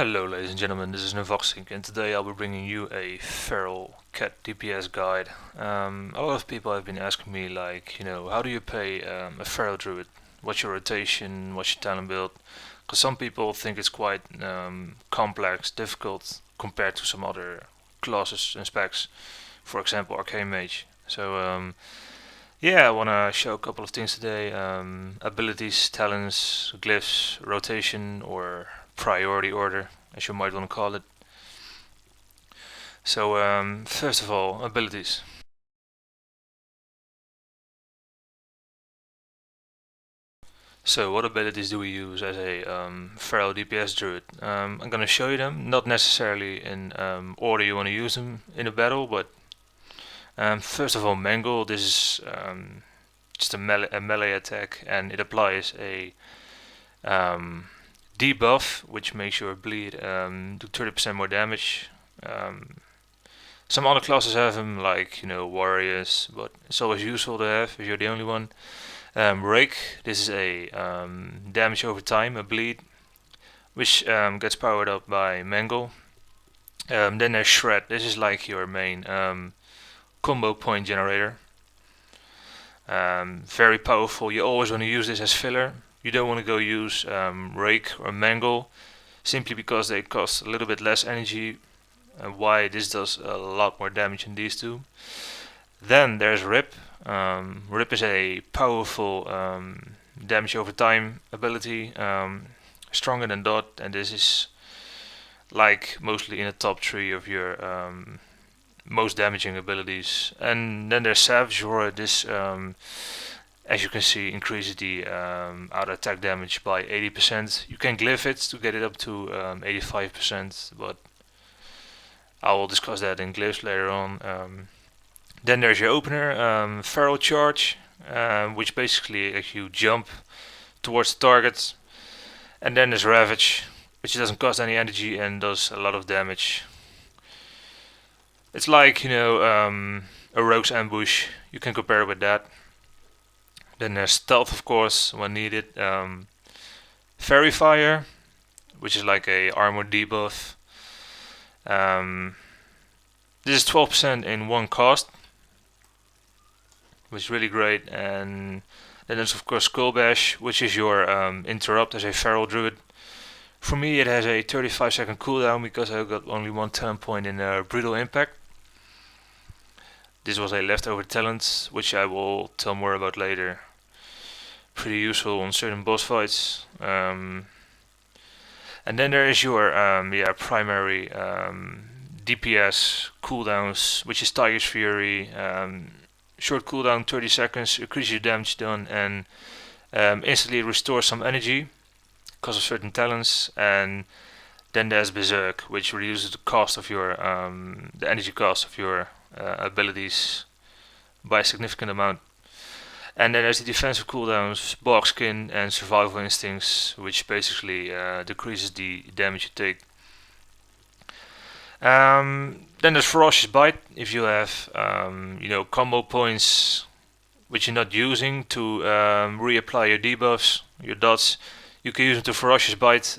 Hello ladies and gentlemen, this is Novoxink and today I'll be bringing you a Feral Cat DPS guide. A lot of people have been asking me like, how do you play a Feral Druid? What's your rotation? What's your talent build? Because some people think it's quite complex, difficult compared to some other classes and specs. For example, Arcane Mage. So I want to show a couple of things today. Abilities, talents, glyphs, rotation, or priority order, as you might want to call it. So first of all, abilities. So what abilities do we use as a Feral DPS Druid? I'm going to show you them, not necessarily in order you want to use them in a battle, but first of all, Mangle. This is just a melee attack, and it applies a debuff, which makes your bleed do 30% more damage. Some other classes have them, like warriors, but it's always useful to have if you're the only one. Rake. This is a damage over time, a bleed, which gets powered up by Mangle. Then there's Shred. This is like your main combo point generator. Very powerful. You always want to use this as filler. You don't want to go use Rake or Mangle, simply because they cost a little bit less energy. Why this does a lot more damage than these two. Then there's Rip. Rip is a powerful damage over time ability, stronger than Dot, and this is like mostly in the top 3 of your most damaging abilities. And then there's Savage Roar. This, as you can see, increases the auto attack damage by 80%. You can glyph it to get it up to 85%, but I will discuss that in glyphs later on. Then there's your opener, Feral Charge, which basically if you jump towards the target. And then there's Ravage, which doesn't cost any energy and does a lot of damage. It's like, a Rogue's Ambush. You can compare it with that. Then there's Stealth, of course, when needed. Fairy Fire, which is like a armor debuff. This is 12% in one cost, which is really great. And then there's of course Skull Bash, which is your interrupt as a Feral Druid. For me it has a 35-second cooldown because I got only one talent point in Brutal Impact. This was a leftover talent, which I will tell more about later. Pretty useful on certain boss fights. And then there is your primary DPS cooldowns, which is Tiger's Fury. Short cooldown, 30 seconds, increase your damage done, and instantly restores some energy because of certain talents. And then there's Berserk, which reduces the cost of your the energy cost of your abilities by a significant amount. And then there's the defensive cooldowns, Barkskin and Survival Instincts, which basically decreases the damage you take. Then there's Ferocious Bite. If you have combo points which you're not using to reapply your debuffs, your dots, you can use them to Ferocious Bite.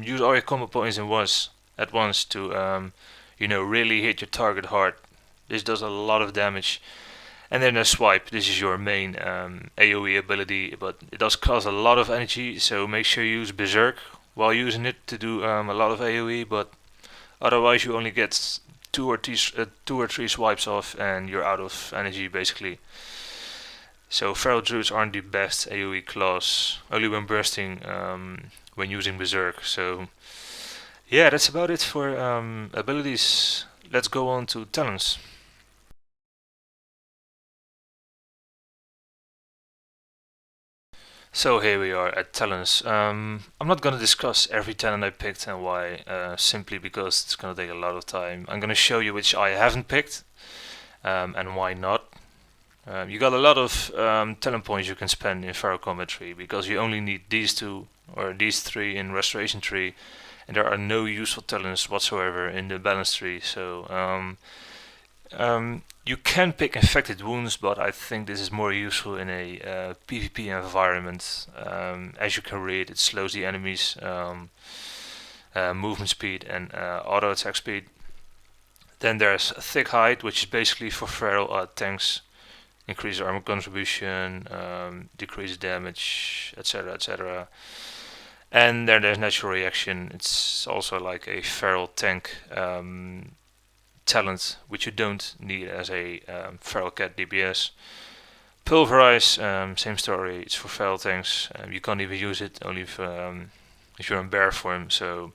Use all your combo points at once to really hit your target hard. This does a lot of damage. And then there's Swipe. This is your main AoE ability, but it does cost a lot of energy, so make sure you use Berserk while using it to do a lot of AoE, but otherwise you only get two or three swipes off and you're out of energy basically. So Feral Druids aren't the best AoE class, only when bursting when using Berserk. So yeah, that's about it for abilities. Let's go on to talents. So here we are at talents. I'm not gonna discuss every talent I picked and why, simply because it's gonna take a lot of time. I'm gonna show you which I haven't picked and why not. You got a lot of talent points you can spend in Feral Combat tree because you only need these two or these three in Restoration tree, and there are no useful talents whatsoever in the Balance tree. So you can pick Infected Wounds, but I think this is more useful in a PvP environment. As you can read, it slows the enemies movement speed, and auto attack speed. Then there's thick height, which is basically for feral tanks. Increase armor contribution, decrease damage, etc, etc. And then there's natural reaction. It's also like a feral tank talent, which you don't need as a feral cat DPS. Pulverize, same story. It's for feral tanks. You can't even use it only if you're in bear form. So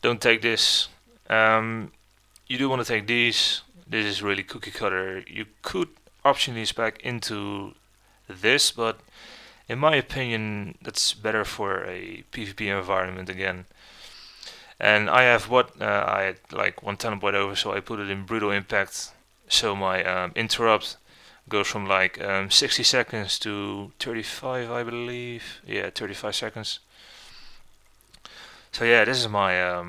don't take this. You do want to take these. This is really cookie cutter. You could option these back into this, but in my opinion, that's better for a PvP environment again. And I have what I had like one talent point over, so I put it in brutal impact. So my interrupt goes from like 60 seconds to 35, I believe. Yeah, 35 seconds. So yeah, this is my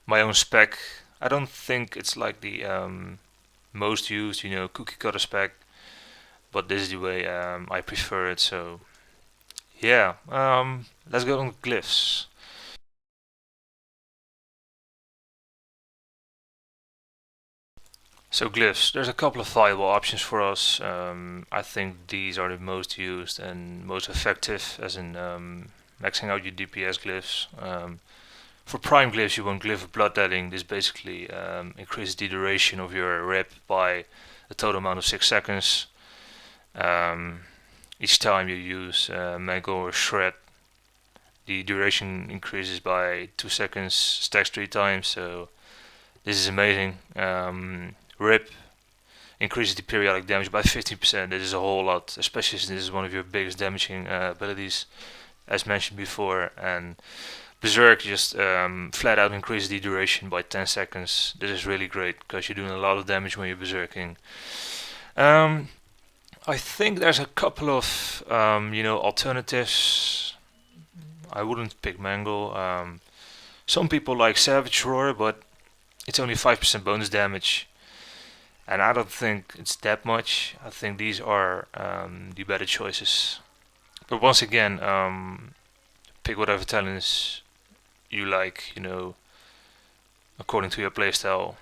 my own spec. I don't think it's like the most used, cookie cutter spec, but this is the way I prefer it. So yeah, let's go on glyphs. So glyphs, there's a couple of viable options for us. I think these are the most used and most effective, as in maxing out your DPS glyphs. For prime glyphs, you want glyph of bloodletting. This basically increases the duration of your rip by a total amount of 6 seconds. Each time you use mangle or shred, the duration increases by 2 seconds, stacks 3 times. So this is amazing. Rip increases the periodic damage by 15%. This is a whole lot, especially since this is one of your biggest damaging abilities, as mentioned before. And Berserk just flat out increases the duration by 10 seconds. This is really great because you're doing a lot of damage when you're berserking. I think there's a couple of alternatives. I wouldn't pick Mangle. Some people like Savage Roar, but it's only 5% bonus damage, and I don't think it's that much. I think these are the better choices. But once again, pick whatever talents you like, according to your playstyle.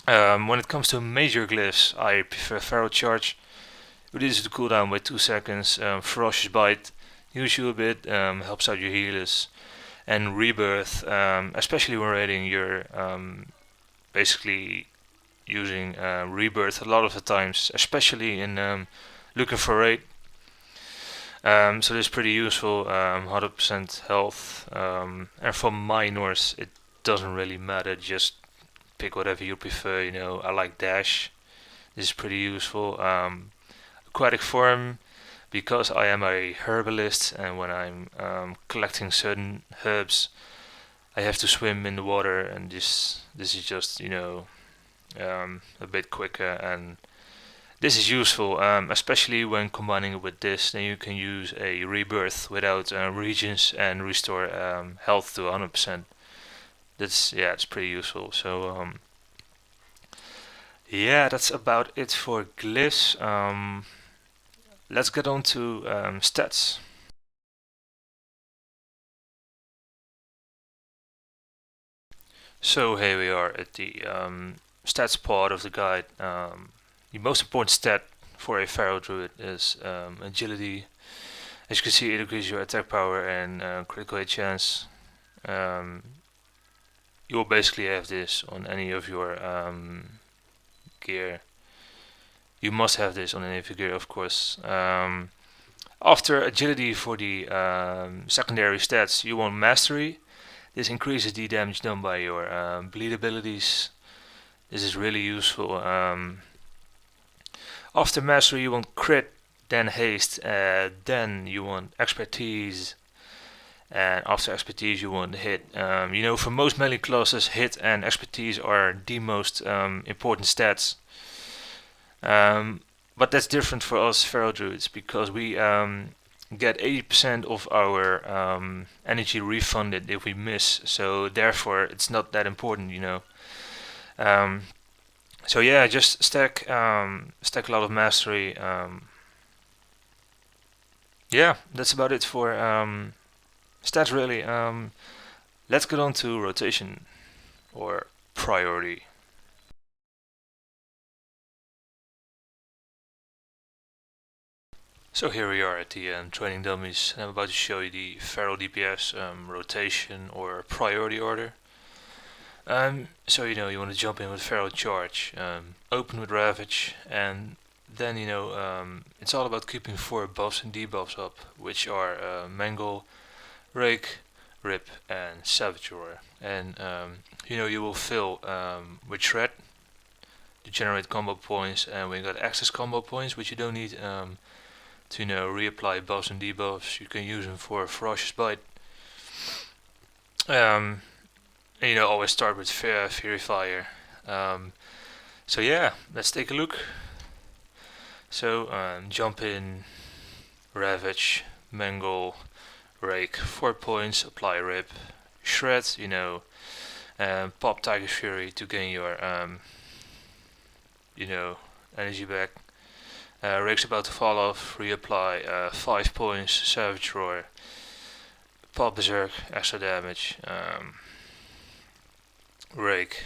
When it comes to major glyphs, I prefer Feral Charge. Reduces the cooldown by 2 seconds. Ferocious Bite heals you a bit, helps out your healers. And Rebirth, especially when raiding, you're basically using Rebirth a lot of the times, especially in looking for raid. So this is pretty useful, 100% health. And for minors, it doesn't really matter, just pick whatever you prefer, I like Dash. This is pretty useful. Aquatic form, because I am a herbalist, and when I'm collecting certain herbs, I have to swim in the water, and this is just a bit quicker, and this is useful, especially when combining it with this. Then you can use a rebirth without regions and restore health to 100%. It's pretty useful. So yeah, that's about it for glyphs. Let's get on to stats. So here we are at the stats part of the guide. The most important stat for a Feral Druid is agility. As you can see, it increases your attack power and critical hit chance. You will basically have this on any of your gear. You must have this on any of your gear, of course. After agility for the secondary stats, you want mastery. This increases the damage done by your bleed abilities. This is really useful. After mastery, you want crit, then haste, then you want expertise, and after expertise, you want hit. For most melee classes, hit and expertise are the most important stats. But that's different for us Feral Druids, because we get 80% of our energy refunded if we miss, so therefore it's not that important, so yeah, just stack a lot of mastery. Yeah, that's about it for stats really. Let's get on to rotation or priority. So here we are at the training dummies, and I'm about to show you the Feral DPS rotation or priority order. So you want to jump in with Feral Charge, open with Ravage, and then it's all about keeping 4 buffs and debuffs up, which are Mangle, Rake, Rip, and Savage Roar. And you will fill with Shred to generate combo points, and we got access combo points, which you don't need to reapply buffs and debuffs. You can use them for Ferocious Bite. And always start with Fury Fire. So yeah, let's take a look. So jump in, Ravage, Mangle, Rake, 4 points, apply Rip, Shred, pop Tiger Fury to gain your energy back. Rake's about to fall off, reapply 5 points, Savage Roar, pop Berserk, extra damage, Rake.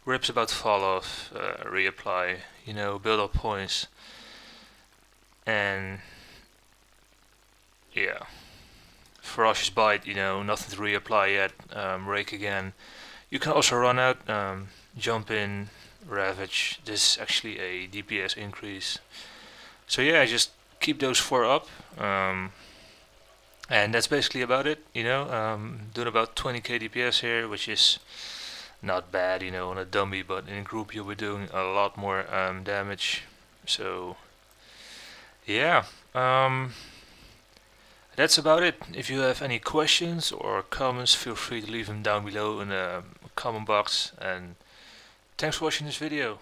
Rip's about to fall off, reapply, build up points, and yeah. Ferocious Bite, nothing to reapply yet, Rake again. You can also run out, jump in, Ravage. This is actually a DPS increase. So yeah, just keep those 4 up. And that's basically about it, doing about 20k DPS here, which is not bad, on a dummy, but in a group you'll be doing a lot more damage. So yeah, that's about it. If you have any questions or comments, feel free to leave them down below in the comment box. And thanks for watching this video.